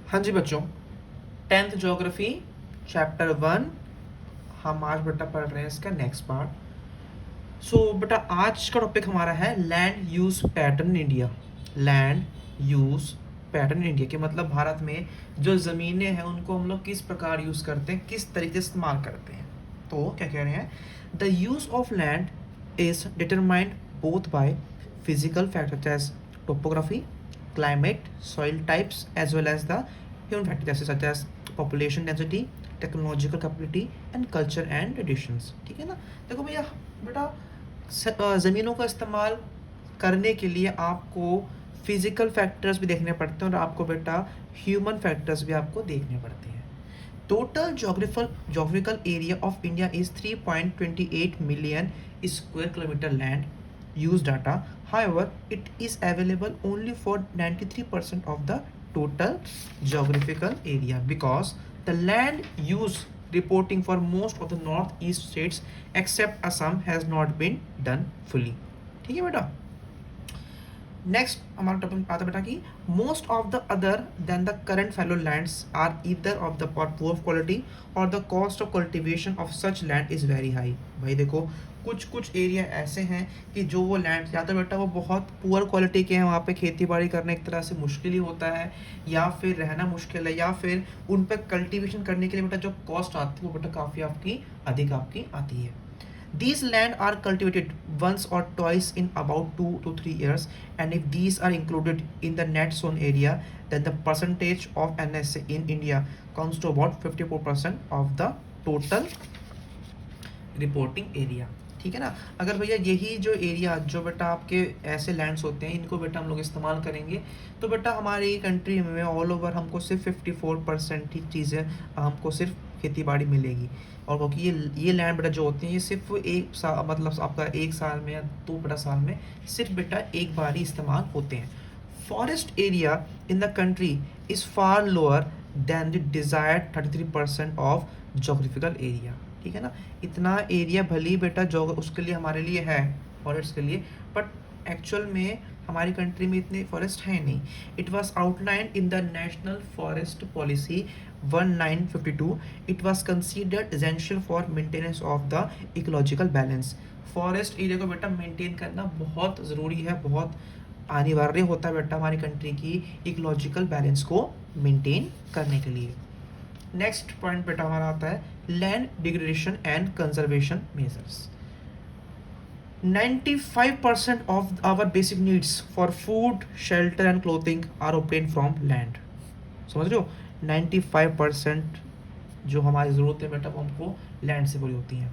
हाँ जी बच्चों, 10th geography chapter 1 हम आज बेटा पढ़ रहे हैं इसका नेक्स्ट पार्ट। बेटा आज का टॉपिक हमारा है land use pattern India. Land use pattern India के मतलब भारत में जो ज़मीनें हैं उनको हम लोग किस प्रकार यूज़ करते हैं, किस तरीके से इस्तेमाल करते हैं। तो क्या कह रहे हैं, the use of land is determined both by physical factors as topography, climate, soil types, as well as the human factors such as population density, technological capability and culture and traditions. ठीक है ना। देखो भैया बेटा, ज़मीनों का इस्तेमाल करने के लिए आपको फिजिकल फैक्टर्स भी देखने पड़ते हैं और आपको बेटा ह्यूमन फैक्टर्स भी आपको देखने पड़ते हैं। Total geographical area of India is 3.28 million square kilometre land use data. However, it is available only for 93% of the total geographical area because the land use reporting for most of the northeast states except Assam has not been done fully. ठीक है बेटा। Next हमारा topic आता बेटा कि most of the other than the current fallow lands are either of the poor quality और the cost of cultivation of such land is very high. भाई देखो कुछ कुछ एरिया ऐसे हैं कि जो वो लैंड या तो बेटा वो बहुत पुअर क्वालिटी के हैं, वहाँ पे खेती बाड़ी करना एक तरह से मुश्किल ही होता है या फिर रहना मुश्किल है, या फिर उन पर कल्टीवेशन करने के लिए बेटा जो कॉस्ट आती है वो बेटा काफ़ी आपकी अधिक आपकी आती है। These land are cultivated once or twice in about 2 to 3 years, and if these are included in the net zone area, then the percentage of NSA in India comes to about 54% of the total reporting area. ठीक है ना। अगर भैया यही जो area जो बेटा आपके ऐसे लैंड्स होते हैं इनको बेटा हम लोग इस्तेमाल करेंगे तो बेटा हमारी कंट्री में ऑल ओवर हमको सिर्फ 54% ही चीज़ें हमको सिर्फ खेती बाड़ी मिलेगी। और क्योंकि ये लैंड बेटा जो होते हैं ये सिर्फ एक साल मतलब आपका एक साल में या 2 बेटा साल में सिर्फ बेटा एक बार ही इस्तेमाल होते हैं। Forest area in the country is far lower than the desired 33% of geographical area. ठीक है ना। इतना एरिया भले ही बेटा जो उसके लिए हमारे लिए है फॉरेस्ट के लिए, बट एक्चुअल में हमारी कंट्री में इतने फॉरेस्ट हैं नहीं। It was outlined in the national forest policy 1952। It was considered essential for maintenance of the ecological balance. Forest area को बेटा मेंटेन करना बहुत ज़रूरी है, बहुत अनिवार्य होता है बेटा हमारी कंट्री की इकोलॉजिकल बैलेंस को मेंटेन करने के लिए। नेक्स्ट पॉइंट बेटा हमारा आता है land degradation and conservation measures. 95% of our basic needs for food, shelter and clothing are obtained from land. समझ रहे हो, 95% जो हमारी ज़रूरत है बेटा वो हमको लैंड से पूरी होती हैं।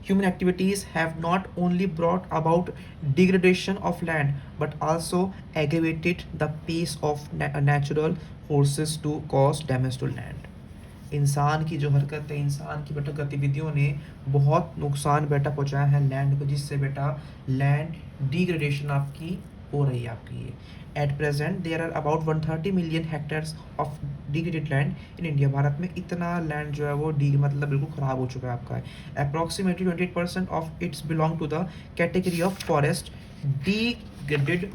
Human activities have not only brought about degradation of land but also aggravated the pace of natural forces to cause damage to land. इंसान की जो हरकत है, इंसान की बेटा गतिविधियों ने बहुत नुकसान बेटा पहुंचाया है लैंड को, जिससे बेटा लैंड डिग्रेडेशन आपकी हो रही है आपकी। At present there are about 130 million hectares of degraded land in India. Bharat में इतना लैंड जो है वो मतलब बिल्कुल ख़राब हो चुका है आपका। Approximately 28% of its belong to the category of forest degraded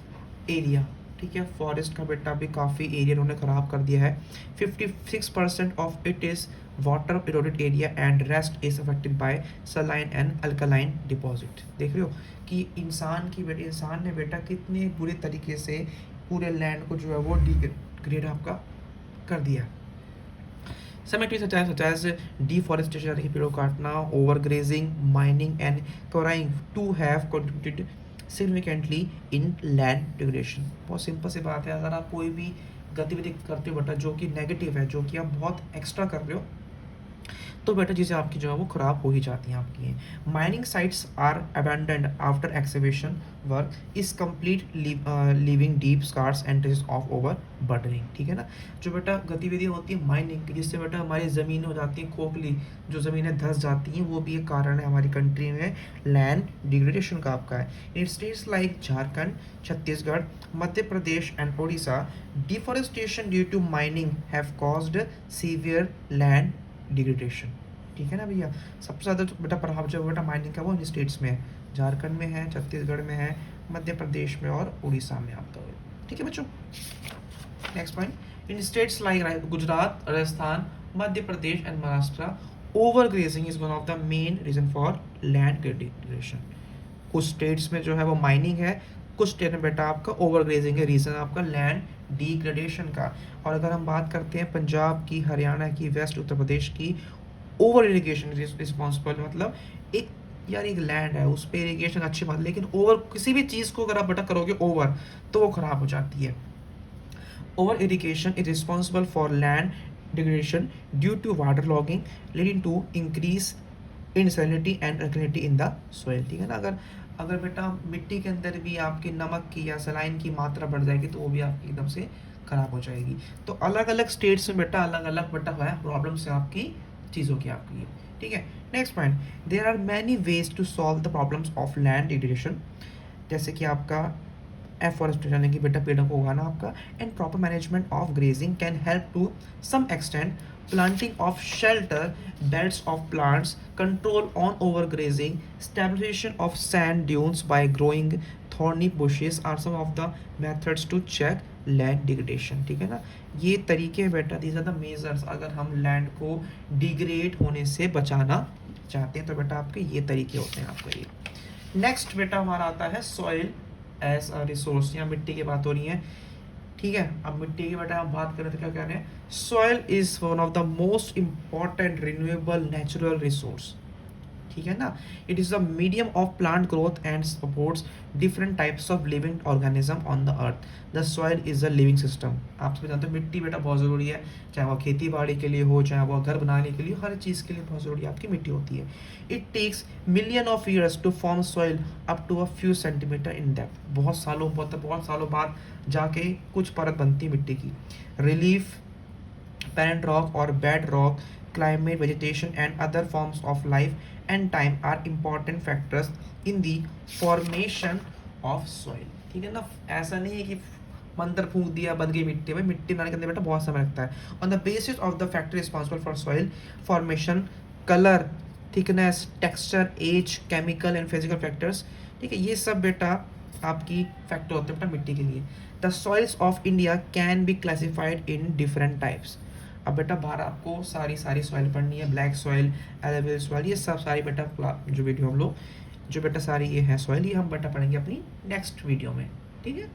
area. ठीक है, फॉरेस्ट का बेटा भी काफ़ी एरिया उन्होंने ख़राब कर दिया है। 56% of it is water eroded area and rest is affected by saline and alkaline deposit. देख रहे हो कि इंसान ने बेटा कितने बुरे तरीके से पूरे लैंड को जो है वो डिग्रेड आपका कर दिया। Some activities such as deforestation यानी कि पेड़ों काटना, overgrazing, mining and quarrying to have contributed significantly in land degradation। बहुत सिंपल सी बात है, अगर आप कोई भी गतिविधि करते हो बेटा जो कि नेगेटिव है, जो कि आप बहुत एक्स्ट्रा कर रहे हो, तो बेटा चीज़ें आपकी जो है वो ख़राब हो ही जाती हैं आपकी। Mining sites are abandoned after excavation work is complete leaving deep scars and traces of overburdening. ठीक है ना। जो बेटा गतिविधियाँ होती हैं माइनिंग की, जिससे बेटा हमारी ज़मीन हो जाती हैं खोखली, जो ज़मीनें धंस जाती हैं, वो भी एक कारण है हमारी कंट्री में लैंड डिग्रेडेशन का आपका है। In states like Jharkhand, Chhattisgarh, Madhya Pradesh and Odisha, deforestation due to mining have caused severe land degradation. ठीक है ना भैया। सबसे ज़्यादा बेटा प्रभाव जो बेटा माइनिंग का वो इन स्टेट्स में है, झारखंड में है, छत्तीसगढ़ में है, मध्य प्रदेश में और उड़ीसा में आपका। ठीक है बच्चों। Next point, in states like Gujarat, Rajasthan, Madhya Pradesh and Maharashtra, overgrazing is one of the main reason for land degradation. कुछ स्टेट्स में जो है वो माइनिंग है, कुछ स्टेट में बेटा आपका ओवर ग्रेजिंग है, रीजन आपका लैंड डिग्रेडेशन का। और अगर हम बात करते हैं पंजाब की, हरियाणा की, वेस्ट उत्तर प्रदेश की, ओवर इरिगेशन रिस्पॉन्सिबल, मतलब एक यार एक लैंड है उस पर इरिगेशन अच्छी बात, लेकिन ओवर किसी भी चीज़ को अगर आप बेटा करोगे ओवर तो वो खराब हो जाती है। Over irrigation is responsible for land degradation due to water logging leading to increase in salinity and alkalinity in the soil. ठीक है ना, अगर अगर बेटा मिट्टी के अंदर भी आपकी नमक की या सलाइन की मात्रा बढ़ जाएगी तो वो भी आपकी एकदम से खराब हो जाएगी। तो अलग अलग स्टेट्स में बेटा अलग अलग बेटा है प्रॉब्लम्स है आपकी चीज़ों की आपकी। ठीक है, next point, there are many ways to solve the problems of land degradation, जैसे कि आपका एफॉरेस्टेशन यानी कि बेटा पेड़ों को उगाना आपका, and proper management of grazing can help to some extent, planting of shelter belts of plants, control on over grazing, stabilisation of sand dunes by growing thorny bushes are some of the methods to check land degradation. ठीक है ना, ये तरीके बेटा these are the measures, अगर हम land को degrade होने से बचाना चाहते हैं तो बेटा आपके ये तरीके होते हैं आपके ये। नेक्स्ट बेटा हमारा आता है सॉइल एज अ रिसोर्स, या मिट्टी की बात हो रही है। ठीक है, अब मिट्टी की बेटा हम बात करें तो क्या कह रहे हैं, soil is one of the most important renewable natural resource. ठीक है ना, it is the medium of plant growth and supports different types of living organism on the earth. The soil is a living system. आप सभी जानते हो मिट्टी बेटा बहुत ज़रूरी है, चाहे वो खेती बाड़ी के लिए हो, चाहे वो घर बनाने के लिए, हर चीज़ के लिए बहुत ज़रूरी आपकी मिट्टी होती है। It takes million of years to form soil up to a few centimetre in depth. बहुत सालों बाद जाके कुछ परत बनती है मिट्टी की। Relief, parent rock or bed rock, climate, vegetation and other forms of life and time are important factors in the formation of soil। ठीक है ना, ऐसा नहीं है कि मंत्र फूंक दिया बन गई मिट्टी में, मिट्टी बनाने के अंदर बेटा बहुत समय लगता है। On the basis of the factor responsible for soil formation, colour, thickness, texture, age, chemical and physical factors. ठीक है, ये सब बेटा आपकी फैक्टर होते हैं बेटा मिट्टी के लिए। The soils of India can be classified in different types. अब बेटा बाहर आपको सारी सॉइल पढ़नी है, ब्लैक सॉइल, एलोवियल सॉइल, ये सब सारी बेटा जो वीडियो हम लोग जो बेटा सारी ये है सॉइल, ये हम बेटा पढ़ेंगे अपनी नेक्स्ट वीडियो में। ठीक है।